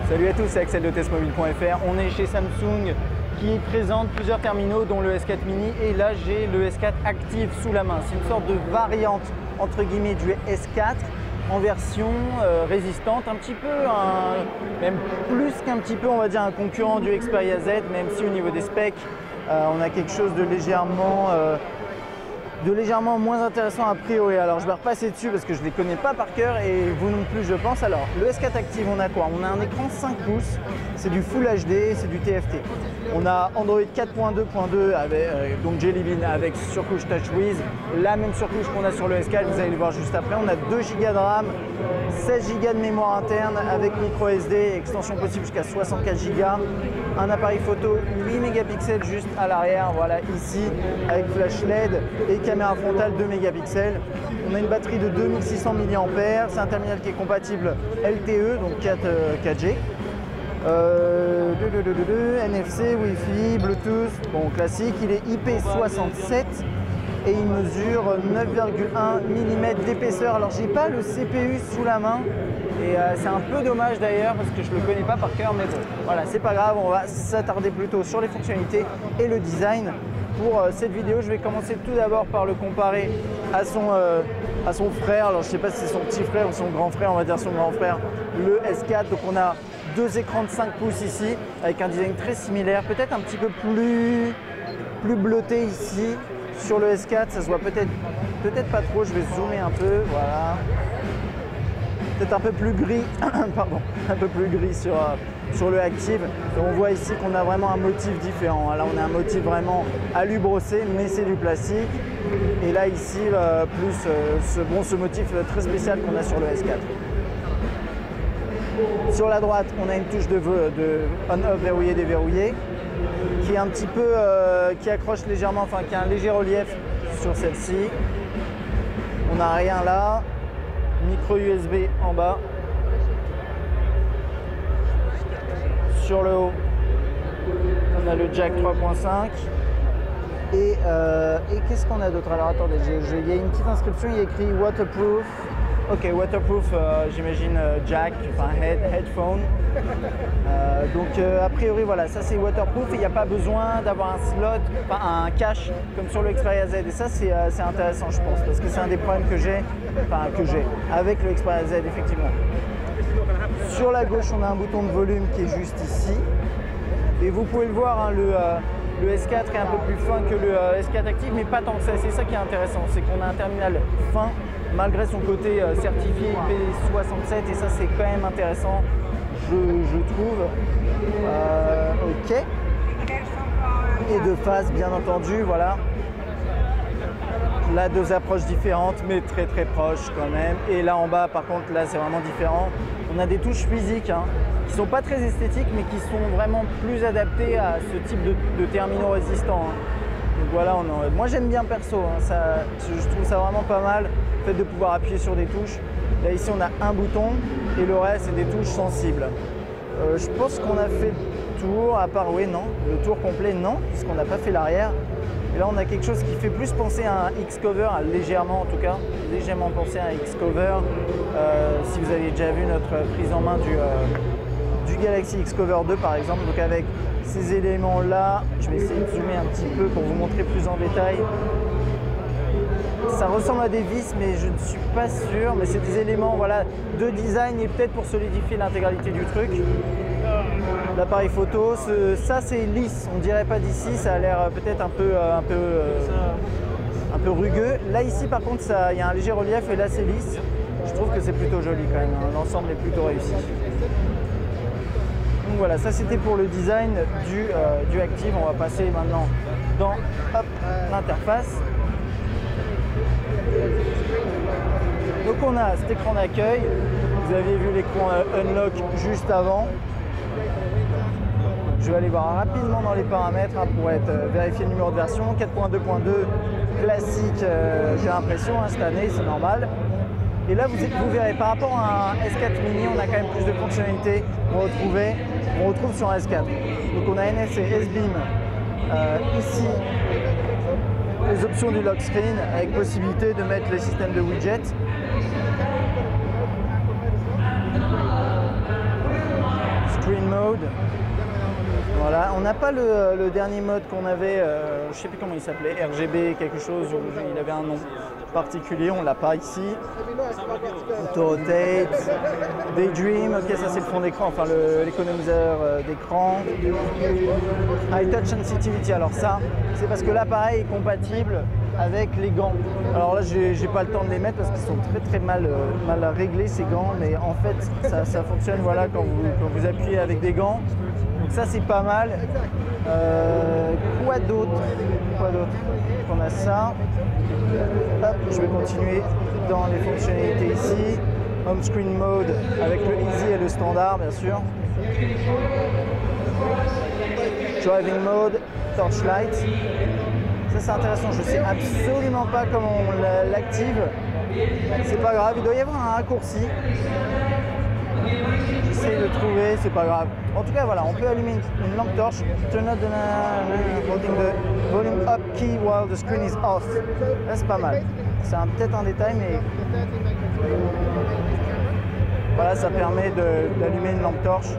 Salut à tous, c'est Axel de testmobile.fr. On est chez Samsung qui présente plusieurs terminaux dont le S4 mini et là j'ai le S4 Active sous la main. C'est une sorte de variante entre guillemets du S4 en version résistante, un petit peu, même plus qu'un petit peu on va dire un concurrent du Xperia Z, même si au niveau des specs on a quelque chose de légèrement moins intéressant a priori. Alors je vais repasser dessus parce que je ne les connais pas par cœur et vous non plus je pense. Alors le S4 Active, on a quoi? On a un écran 5 pouces, c'est du Full HD, c'est du TFT. On a Android 4.2.2 avec donc Jelly Bean avec surcouche TouchWiz, la même surcouche qu'on a sur le S4, vous allez le voir juste après. On a 2 Go de RAM, 16 Go de mémoire interne avec micro SD, extension possible jusqu'à 64 Go. Un appareil photo 8 mégapixels juste à l'arrière, voilà ici, avec flash LED et caméra frontale 2 mégapixels. On a une batterie de 2600 mAh, c'est un terminal qui est compatible LTE, donc 4G. NFC, Wi-Fi, Bluetooth, bon classique, il est IP67 et il mesure 9,1 mm d'épaisseur. Alors j'ai pas le CPU sous la main et c'est un peu dommage d'ailleurs parce que je le connais pas par cœur, mais bon, voilà, c'est pas grave, on va s'attarder plutôt sur les fonctionnalités et le design. Pour cette vidéo, je vais commencer tout d'abord par le comparer à son frère. Alors je sais pas si c'est son petit frère ou son grand frère, on va dire son grand frère, le S4. Donc on a deux écrans de 5 pouces ici avec un design très similaire, peut-être un petit peu plus bleuté ici. Sur le S4, ça se voit peut-être pas trop, je vais zoomer un peu, voilà. Peut-être un peu plus gris, pardon, un peu plus gris sur le Active. Et on voit ici qu'on a vraiment un motif différent. Là, on a un motif vraiment alu brossé, mais c'est du plastique. Et là, ici, plus ce motif très spécial qu'on a sur le S4. Sur la droite, on a une touche de on-off verrouillé, déverrouillé, qui est un petit peu, qui accroche légèrement, enfin qui a un léger relief sur celle-ci. On n'a rien là. Micro USB en bas. Sur le haut, on a le jack 3.5. Et qu'est-ce qu'on a d'autre? Alors attendez, il y a une petite inscription, il y a écrit waterproof. Ok, waterproof, j'imagine jack, enfin headphone. Donc a priori voilà, ça c'est waterproof et il n'y a pas besoin d'avoir un slot, enfin un cache comme sur le Xperia Z. Et ça c'est intéressant je pense, parce que c'est un des problèmes que j'ai avec le Xperia Z effectivement. Sur la gauche on a un bouton de volume qui est juste ici. Et vous pouvez le voir, hein, le S4 est un peu plus fin que le S4 Active, mais pas tant que ça. C'est ça qui est intéressant, c'est qu'on a un terminal fin malgré son côté certifié IP67 et ça c'est quand même intéressant, je trouve. Ok. Et de face bien entendu, voilà. Là deux approches différentes mais très proches quand même. Et là en bas par contre là c'est vraiment différent. On a des touches physiques hein, qui sont pas très esthétiques mais qui sont vraiment plus adaptées à ce type de terminaux résistants. Hein. Donc voilà, moi j'aime bien perso, hein, je trouve ça vraiment pas mal, le fait de pouvoir appuyer sur des touches. Là ici on a un bouton et le reste c'est des touches sensibles. Je pense qu'on a fait le tour, à part, oui non, le tour complet non, puisqu'on n'a pas fait l'arrière. Et là on a quelque chose qui fait plus penser à un Xcover, légèrement en tout cas, légèrement penser à un Xcover. Si vous avez déjà vu notre prise en main du Galaxy Xcover 2 par exemple, donc avec ces éléments là, je vais essayer de zoomer un petit peu pour vous montrer plus en détail. Ça ressemble à des vis mais je ne suis pas sûr, mais c'est des éléments voilà, de design et peut-être pour solidifier l'intégralité du truc. L'appareil photo, ça c'est lisse, on dirait pas d'ici, ça a l'air peut-être un peu rugueux. Là ici par contre il y a un léger relief et là c'est lisse. Je trouve que c'est plutôt joli quand même, hein. L'ensemble est plutôt réussi. Donc voilà, ça c'était pour le design du Active. On va passer maintenant dans l'interface. Donc on a cet écran d'accueil. Vous aviez vu l'écran Unlock juste avant. Je vais aller voir rapidement dans les paramètres hein, pour vérifier le numéro de version. 4.2.2 classique, j'ai l'impression, hein, cette année, c'est normal. Et là, vous verrez, par rapport à un S4 mini, on a quand même plus de fonctionnalités qu'on retrouve sur un S4. Donc on a NFC, S-Beam, ici, les options du lock screen avec possibilité de mettre les systèmes de widgets. screen mode. Voilà, on n'a pas le dernier mode qu'on avait, je ne sais plus comment il s'appelait, RGB quelque chose, il avait un nom particulier, on ne l'a pas ici. Auto rotate, Daydream, ok ça c'est le fond d'écran, enfin l'économiseur d'écran. High touch sensitivity, alors ça c'est parce que l'appareil est compatible avec les gants. Alors là j'ai pas le temps de les mettre parce qu'ils sont très mal réglés ces gants, mais en fait ça fonctionne voilà quand vous appuyez avec des gants. Donc ça c'est pas mal. Quoi d'autre? On a ça. Hop, je vais continuer dans les fonctionnalités ici. Home screen mode avec le easy et le standard bien sûr. Driving mode, torchlight. Ça c'est intéressant, je sais absolument pas comment on l'active. C'est pas grave, il doit y avoir un raccourci. J'essaie de trouver, c'est pas grave. En tout cas, voilà, on peut allumer une lampe torche. Turn on holding the volume up key while the screen is off. Là, c'est pas mal. C'est peut-être un détail, mais voilà, ça permet d'allumer une lampe torche.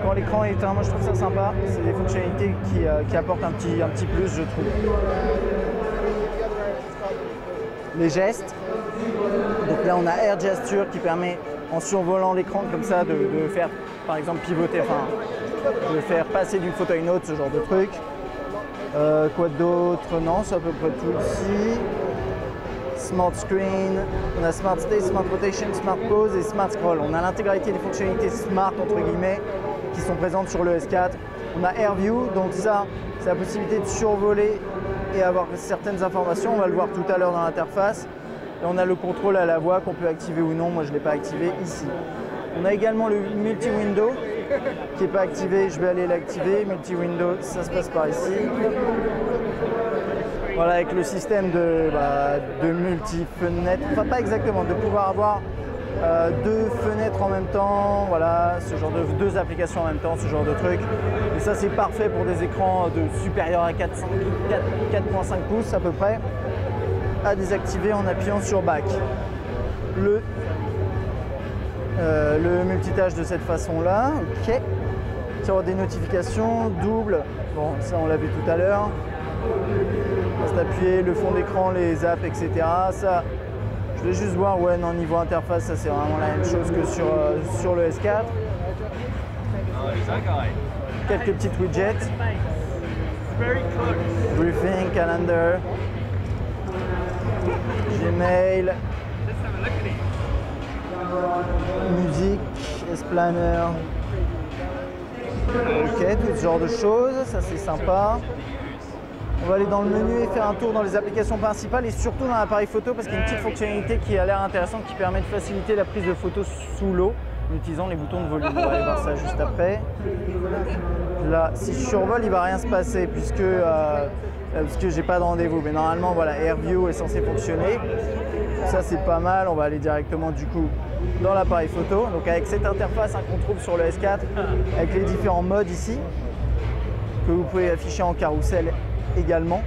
Quand l'écran est éteint, moi je trouve ça sympa. C'est des fonctionnalités qui apportent un petit plus, je trouve. Les gestes. Donc là, on a Air Gesture qui permet, en survolant l'écran comme ça, de faire par exemple pivoter, enfin de faire passer d'une photo à une autre, ce genre de truc. Quoi d'autre? Non, c'est à peu près tout ici. Smart Screen, on a Smart Stay, Smart Rotation, Smart Pause et Smart Scroll. On a l'intégralité des fonctionnalités Smart entre guillemets qui sont présentes sur le S4. On a Air View, donc ça c'est la possibilité de survoler et avoir certaines informations. On va le voir tout à l'heure dans l'interface. Et on a le contrôle à la voix qu'on peut activer ou non. Moi, je ne l'ai pas activé ici. On a également le multi-window qui n'est pas activé. Je vais aller l'activer. Multi-window, ça se passe par ici. Voilà, avec le système de multi-fenêtres. Enfin, pas exactement, de pouvoir avoir deux fenêtres en même temps. Voilà, ce genre de deux applications en même temps, ce genre de truc. Et ça, c'est parfait pour des écrans supérieurs à 4,5 pouces à peu près. À désactiver en appuyant sur Back. Le multitâche de cette façon-là, ok. Sur des notifications, double, bon ça on l'a vu tout à l'heure. On va appuyer le fond d'écran, les apps, etc. Ça, je vais juste voir, ouais non, niveau interface, ça c'est vraiment la même chose que sur le S4. Quelques petites widgets. Briefing, calendar. Gmail, musique, S-Planner, ok, tout ce genre de choses, ça c'est sympa. On va aller dans le menu et faire un tour dans les applications principales et surtout dans l'appareil photo parce qu'il y a une petite fonctionnalité qui a l'air intéressante qui permet de faciliter la prise de photos sous l'eau en utilisant les boutons de volume. On va aller voir ça juste après. Là, si je survole, il ne va rien se passer puisque j'ai pas de rendez-vous, mais normalement voilà, AirView est censé fonctionner. Ça c'est pas mal, on va aller directement du coup dans l'appareil photo. Donc avec cette interface qu'on trouve sur le S4, avec les différents modes ici, que vous pouvez afficher en carrousel également.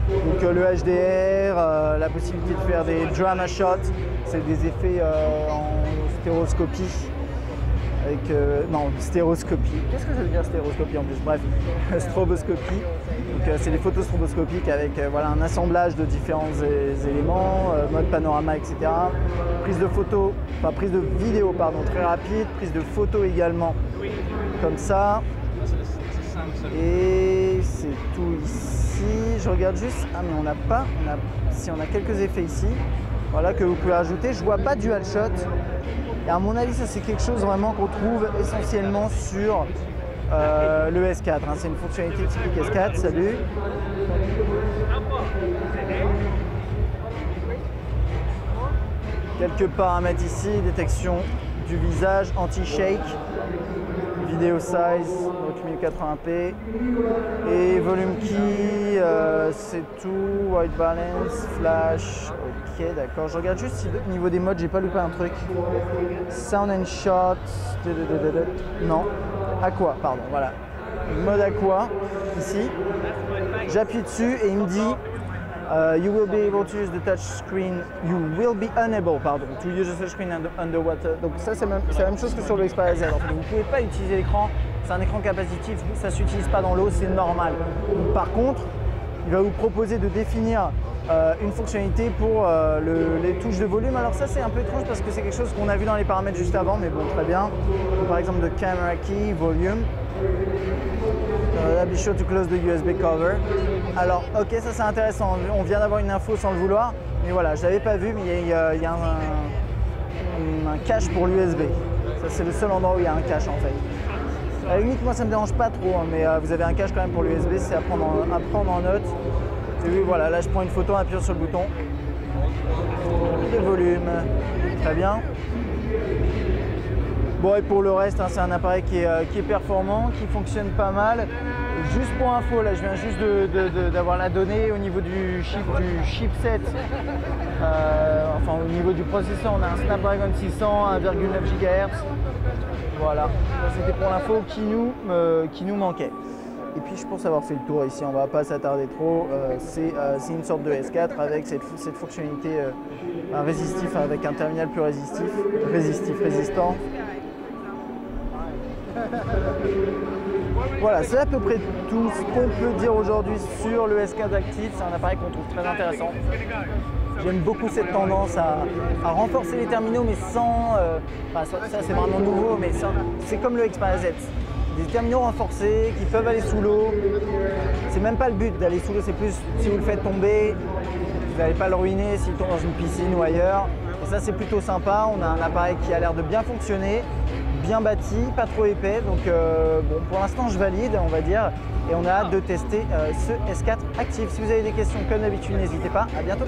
Donc le HDR, la possibilité de faire des drama shots, c'est des effets en stéroscopie. Non, stéroscopie. Qu'est-ce que ça veut dire stéroscopie en plus? Bref, stroboscopie. Donc c'est des photos stroboscopiques avec voilà, un assemblage de différents éléments, mode panorama, etc. Prise de photo, enfin prise de vidéo pardon, très rapide, prise de photo également, comme ça. Et c'est tout ici. Je regarde juste. Ah mais on n'a pas. Si on a quelques effets ici, voilà que vous pouvez ajouter. Je vois pas dual shot. Et à mon avis, ça c'est quelque chose vraiment qu'on trouve essentiellement sur le S4. Hein. C'est une fonctionnalité typique S4. Salut. Quelques paramètres ici, détection du visage, anti-shake, vidéo size, donc 1080p et volume key, c'est tout, white balance, flash, ok d'accord. Je regarde juste si au niveau des modes j'ai pas loupé un truc. Sound and shot, non, aqua, pardon, voilà. Mode aqua, ici, j'appuie dessus et il me dit You will be able to use the touch screen. You will be unable, pardon, to use the touch screen underwater. Donc ça c'est la même chose que sur le Xperia Z. En fait. Vous ne pouvez pas utiliser l'écran. C'est un écran capacitif. Ça ne s'utilise pas dans l'eau. C'est normal. Par contre, il va vous proposer de définir une fonctionnalité pour les touches de volume. Alors ça c'est un peu étrange parce que c'est quelque chose qu'on a vu dans les paramètres juste avant, mais bon, très bien. Par exemple de camera key, volume. Be sure to close the USB cover. Alors ok, ça c'est intéressant, on vient d'avoir une info sans le vouloir, mais voilà, je l'avais pas vu, mais il y a un cache pour l'USB. Ça c'est le seul endroit où il y a un cache en fait. À la limite, moi ça me dérange pas trop, hein, mais vous avez un cache quand même pour l'USB, c'est à prendre en note. Et oui, voilà, là je prends une photo en appuyant sur le bouton. Le volume, très bien. Bon, et pour le reste, hein, c'est un appareil qui est performant, qui fonctionne pas mal. Juste pour info, là je viens juste d'avoir la donnée au niveau du chipset. Enfin au niveau du processeur, on a un Snapdragon 600, 1,9 GHz. Voilà, c'était pour l'info qui nous manquait. Et puis je pense avoir fait le tour ici, on va pas s'attarder trop. C'est une sorte de S4 avec cette fonctionnalité résistif, avec un terminal plus résistant. Voilà, c'est à peu près tout ce qu'on peut dire aujourd'hui sur le S4 Active. C'est un appareil qu'on trouve très intéressant. J'aime beaucoup cette tendance à renforcer les terminaux, mais sans... ça c'est vraiment nouveau, mais c'est comme le Xperia Z. Des terminaux renforcés qui peuvent aller sous l'eau. C'est même pas le but d'aller sous l'eau, c'est plus si vous le faites tomber, vous n'allez pas le ruiner s'il tombe dans une piscine ou ailleurs. Et ça c'est plutôt sympa, on a un appareil qui a l'air de bien fonctionner, bien bâti, pas trop épais. Donc bon, pour l'instant je valide, on va dire. Et on a hâte de tester ce S4 Active. Si vous avez des questions comme d'habitude, n'hésitez pas. À bientôt.